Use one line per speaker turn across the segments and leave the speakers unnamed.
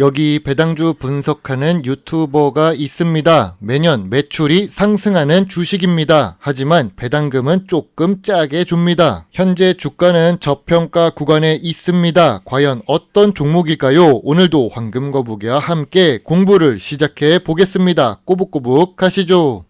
여기 배당주 분석하는 유튜버가 있습니다. 매년 매출이 상승하는 주식입니다. 하지만 배당금은 조금 짜게 줍니다. 현재 주가는 저평가 구간에 있습니다. 과연 어떤 종목일까요? 오늘도 황금거북이와 함께 공부를 시작해 보겠습니다. 꼬북꼬북 가시죠.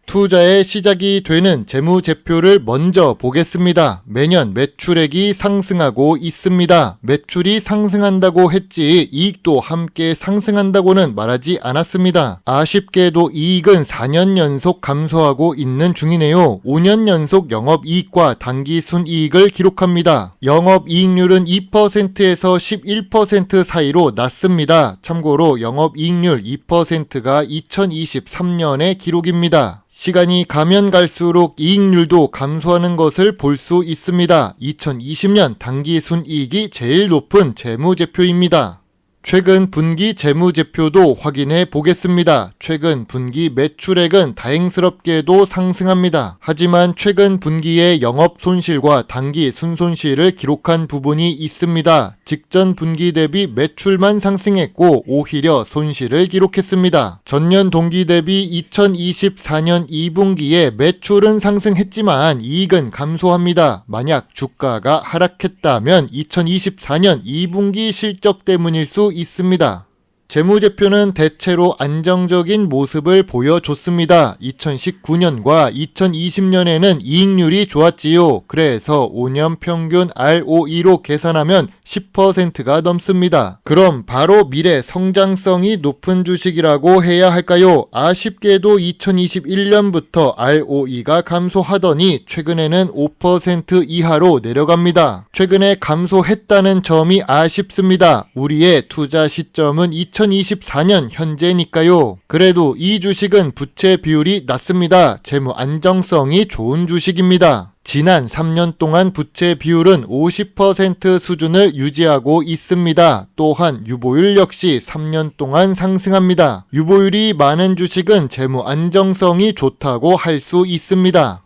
투자의 시작이 되는 재무제표를 먼저 보겠습니다. 매년 매출액이 상승하고 있습니다. 매출이 상승한다고 했지 이익도 함께 상승한다고는 말하지 않았습니다. 아쉽게도 이익은 4년 연속 감소하고 있는 중이네요. 5년 연속 영업이익과 당기순이익을 기록합니다. 영업이익률은 2%에서 11% 사이로 낮습니다. 참고로 영업이익률 2%가 2023년의 기록입니다. 시간이 가면 갈수록 이익률도 감소하는 것을 볼 수 있습니다. 2020년 당기순이익이 제일 높은 재무제표입니다. 최근 분기 재무제표도 확인해 보겠습니다. 최근 분기 매출액은 다행스럽게도 상승합니다. 하지만 최근 분기에 영업 손실과 당기 순손실을 기록한 부분이 있습니다. 직전 분기 대비 매출만 상승했고 오히려 손실을 기록했습니다. 전년 동기 대비 2024년 2분기에 매출은 상승했지만 이익은 감소합니다. 만약 주가가 하락했다면 2024년 2분기 실적 때문일 수 있습니다. 재무제표는 대체로 안정적인 모습을 보여줬습니다. 2019년과 2020년에는 이익률이 좋았지요. 그래서 5년 평균 ROE로 계산하면 10%가 넘습니다. 그럼 바로 미래 성장성이 높은 주식이라고 해야 할까요? 아쉽게도 2021년부터 ROE가 감소하더니 최근에는 5% 이하로 내려갑니다. 최근에 감소했다는 점이 아쉽습니다. 우리의 투자 시점은 2024년 현재니까요. 그래도 이 주식은 부채 비율이 낮습니다. 재무 안정성이 좋은 주식입니다. 지난 3년 동안 부채 비율은 50% 수준을 유지하고 있습니다. 또한 유보율 역시 3년 동안 상승합니다. 유보율이 많은 주식은 재무 안정성이 좋다고 할 수 있습니다.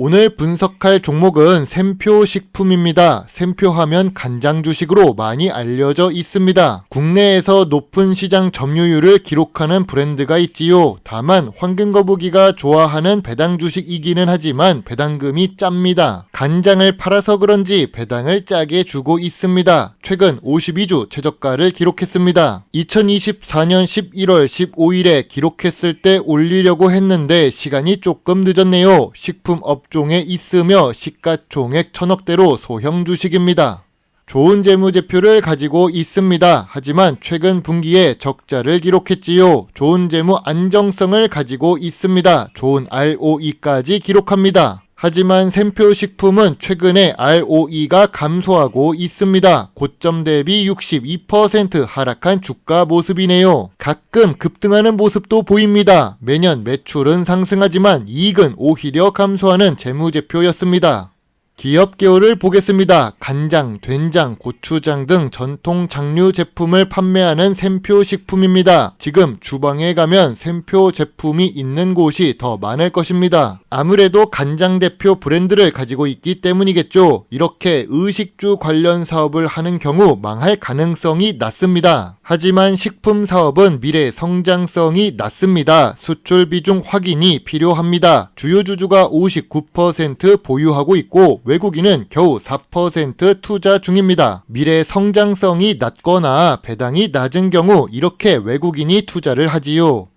오늘 분석할 종목은 샘표식품입니다. 샘표하면 간장 주식으로 많이 알려져 있습니다. 국내에서 높은 시장 점유율을 기록하는 브랜드가 있지요. 다만 황금거북이가 좋아하는 배당 주식이기는 하지만 배당금이 짭니다. 간장을 팔아서 그런지 배당을 짜게 주고 있습니다. 최근 52주 최저가를 기록했습니다. 2024년 11월 15일에 기록했을 때 올리려고 했는데 시간이 조금 늦었네요. 식품업 종에 있으며 시가총액 1000억대로 소형 주식입니다. 좋은 재무제표를 가지고 있습니다. 하지만 최근 분기에 적자를 기록했지요. 좋은 재무 안정성을 가지고 있습니다. 좋은 ROE까지 기록합니다. 하지만 샘표식품은 최근에 ROE가 감소하고 있습니다. 고점 대비 62% 하락한 주가 모습이네요. 가끔 급등하는 모습도 보입니다. 매년 매출은 상승하지만 이익은 오히려 감소하는 재무제표였습니다. 기업 개요를 보겠습니다. 간장, 된장, 고추장 등 전통 장류 제품을 판매하는 샘표식품입니다. 지금 주방에 가면 샘표 제품이 있는 곳이 더 많을 것입니다. 아무래도 간장 대표 브랜드를 가지고 있기 때문이겠죠. 이렇게 의식주 관련 사업을 하는 경우 망할 가능성이 낮습니다. 하지만 식품 사업은 미래 성장성이 낮습니다. 수출 비중 확인이 필요합니다. 주요 주주가 59% 보유하고 있고 외국인은 겨우 4% 투자 중입니다. 미래 성장성이 낮거나 배당이 낮은 경우 이렇게 외국인이 투자를 하지요.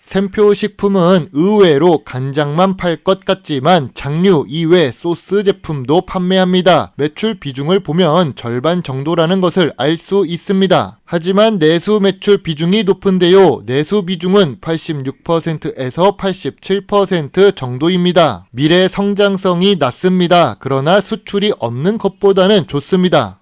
샘표식품은 의외로 간장만 팔 것 같지만 장류 이외 소스 제품도 판매합니다. 매출 비중을 보면 절반 정도라는 것을 알 수 있습니다. 하지만 내수 매출 비중이 높은데요. 내수 비중은 86%에서 87% 정도입니다. 미래 성장성이 낮습니다. 그러나 수출이 없는 것보다는 좋습니다.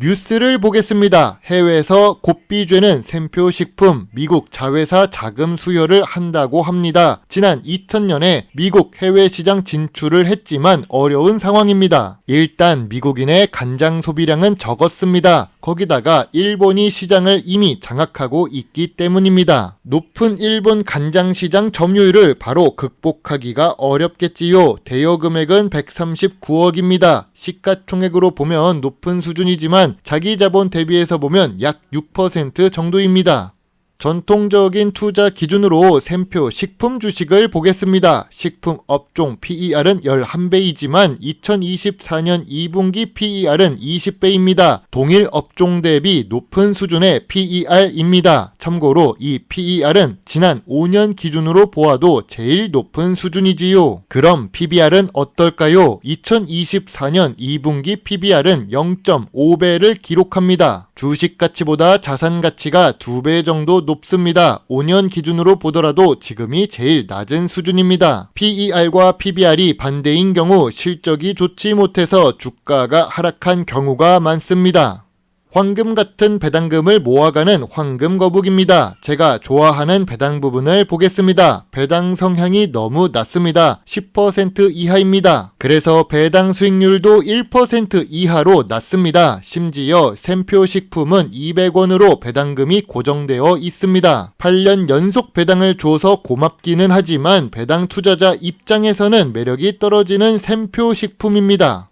뉴스를 보겠습니다. 해외에서 곱비죄는 샘표식품, 미국 자회사 자금 수여를 한다고 합니다. 지난 2000년에 미국 해외 시장 진출을 했지만 어려운 상황입니다. 일단 미국인의 간장 소비량은 적었습니다. 거기다가 일본이 시장을 이미 장악하고 있기 때문입니다. 높은 일본 간장시장 점유율을 바로 극복하기가 어렵겠지요. 대여 금액은 139억입니다. 시가총액으로 보면 높은 수준이지만 자기 자본 대비해서 보면 약 6% 정도입니다. 전통적인 투자 기준으로 샘표 식품 주식을 보겠습니다. 식품 업종 PER은 11배이지만 2024년 2분기 PER은 20배입니다. 동일 업종 대비 높은 수준의 PER입니다. 참고로 이 PER은 지난 5년 기준으로 보아도 제일 높은 수준이지요. 그럼 PBR은 어떨까요? 2024년 2분기 PBR은 0.5배를 기록합니다. 주식 가치보다 자산 가치가 2배 정도 높습니다. 5년 기준으로 보더라도 지금이 제일 낮은 수준입니다. PER과 PBR이 반대인 경우 실적이 좋지 못해서 주가가 하락한 경우가 많습니다. 황금 같은 배당금을 모아가는 황금 거북입니다. 제가 좋아하는 배당 부분을 보겠습니다. 배당 성향이 너무 낮습니다. 10% 이하입니다. 그래서 배당 수익률도 1% 이하로 낮습니다. 심지어 샘표 식품은 200원으로 배당금이 고정되어 있습니다. 8년 연속 배당을 줘서 고맙기는 하지만 배당 투자자 입장에서는 매력이 떨어지는 샘표 식품입니다.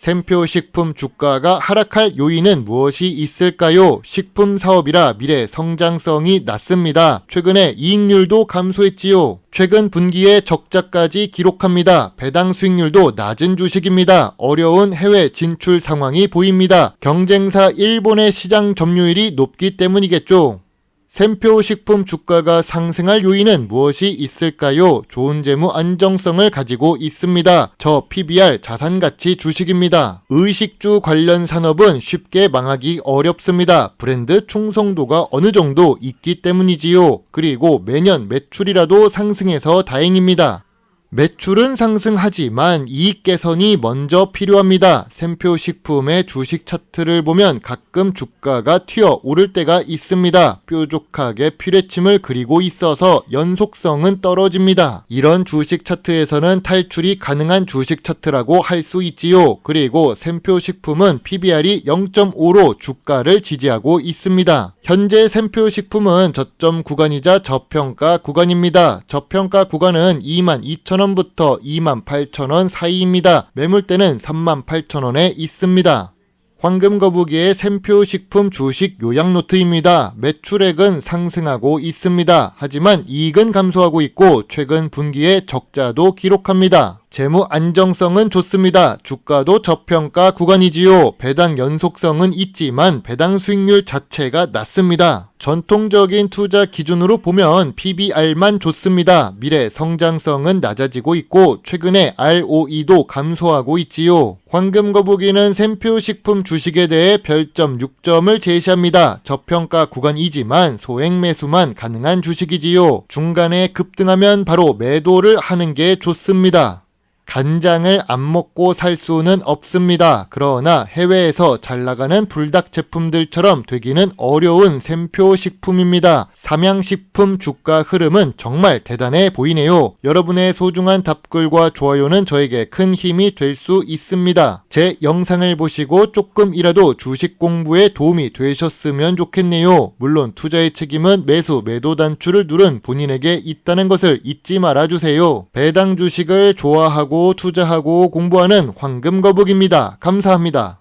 샘표 식품 주가가 하락할 요인은 무엇이 있을까요? 식품 사업이라 미래 성장성이 낮습니다. 최근에 이익률도 감소했지요. 최근 분기에 적자까지 기록합니다. 배당 수익률도 낮은 주식입니다. 어려운 해외 진출 상황이 보입니다. 경쟁사 일본의 시장 점유율이 높기 때문이겠죠. 샘표 식품 주가가 상승할 요인은 무엇이 있을까요? 좋은 재무 안정성을 가지고 있습니다. 저 PBR 자산가치 주식입니다. 의식주 관련 산업은 쉽게 망하기 어렵습니다. 브랜드 충성도가 어느 정도 있기 때문이지요. 그리고 매년 매출이라도 상승해서 다행입니다. 매출은 상승하지만 이익 개선이 먼저 필요합니다. 샘표 식품의 주식 차트를 보면 가끔 주가가 튀어 오를 때가 있습니다. 뾰족하게 퓨레침을 그리고 있어서 연속성은 떨어집니다. 이런 주식 차트에서는 탈출이 가능한 주식 차트라고 할 수 있지요. 그리고 샘표 식품은 PBR이 0.5로 주가를 지지하고 있습니다. 현재 샘표 식품은 저점 구간이자 저평가 구간입니다. 저평가 구간은 22,000원부터 28,000원 사이입니다. 매물대는 38,000원에 있습니다. 황금거북이의 샘표 식품 주식 요약 노트입니다. 매출액은 상승하고 있습니다. 하지만 이익은 감소하고 있고 최근 분기에 적자도 기록합니다. 재무 안정성은 좋습니다. 주가도 저평가 구간이지요. 배당 연속성은 있지만 배당 수익률 자체가 낮습니다. 전통적인 투자 기준으로 보면 PBR만 좋습니다. 미래 성장성은 낮아지고 있고 최근에 ROE도 감소하고 있지요. 황금거북이는 샘표 식품 주식에 대해 별점 6점을 제시합니다. 저평가 구간이지만 소액 매수만 가능한 주식이지요. 중간에 급등하면 바로 매도를 하는 게 좋습니다. 간장을 안 먹고 살 수는 없습니다. 그러나 해외에서 잘 나가는 불닭 제품들처럼 되기는 어려운 샘표 식품입니다. 삼양식품 주가 흐름은 정말 대단해 보이네요. 여러분의 소중한 답글과 좋아요는 저에게 큰 힘이 될 수 있습니다. 제 영상을 보시고 조금이라도 주식 공부에 도움이 되셨으면 좋겠네요. 물론 투자의 책임은 매수, 매도 단추를 누른 본인에게 있다는 것을 잊지 말아주세요. 배당 주식을 좋아하고 투자하고 공부하는 황금거북입니다. 감사합니다.